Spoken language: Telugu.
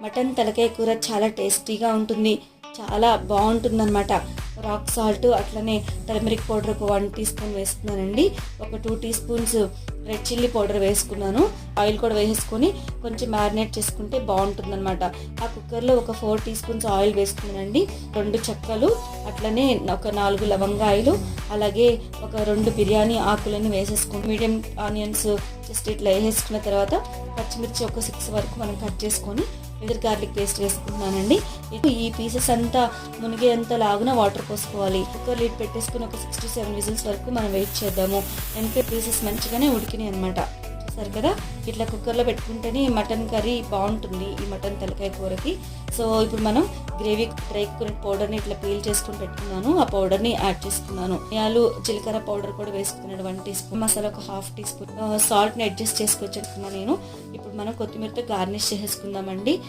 మటన్ తలకాయ కూర చాలా టేస్టీగా ఉంటుంది, చాలా బాగుంటుందన్నమాట. రాక్ సాల్ట్, అట్లనే టర్మరిక్ పౌడర్ ఒక 1 టీ స్పూన్ వేస్తున్నానండి. ఒక 2 teaspoons red chilli powder వేసుకున్నాను. ఆయిల్ కూడా వేసేసుకొని కొంచెం మ్యారినేట్ చేసుకుంటే బాగుంటుందన్నమాట. ఆ కుక్కర్లో ఒక 4 టీ స్పూన్స్ ఆయిల్ వేసుకున్నానండి. 2 చెక్కలు, అట్లనే ఒక 4 లవంగాయలు, అలాగే ఒక 2 బిర్యానీ ఆకులను వేసేసుకుని మీడియం ఆనియన్స్ జస్ట్ ఇట్లా వేసేసుకున్న తర్వాత పచ్చిమిర్చి ఒక 6 వరకు మనం కట్ చేసుకొని గార్లిక్ పేస్ట్ వేసుకుంటున్నానండి. ఈ పీసెస్ అంతా మునిగేంత లాగున వాటర్ పోసుకోవాలి. కుక్కర్ లిడ్ పెట్టేసుకుని ఒక 6 to 7 విజిల్స్ వరకు మనం వెయిట్ చేద్దాము. ఎందుకంటే పీసెస్ మంచిగానే ఉడికినాయి అనమాట. చూసారు కదా, ఇట్లా కుక్కర్లో పెట్టుకుంటేనే మటన్ కర్రీ బాగుంటుంది ఈ మటన్ తలకాయ కూరకి. సో ఇప్పుడు మనం గ్రేవీ డ్రై పౌడర్ని ఇట్లా పీల్ చేసుకుని పెట్టుకున్నాను. ఆ పౌడర్ని యాడ్ చేసుకున్నాను. ధనియాలు, జీలకర్ర పౌడర్ కూడా వేసుకున్నాను 1 టీ స్పూన్. మసాలా ఒక 1/2 టీ స్పూన్. సాల్ట్ని అడ్జస్ట్ చేసుకొచ్చుకున్నాను నేను. ఇప్పుడు మనం కొత్తిమీరతో గార్నిష్ చేసేసుకుందామండి.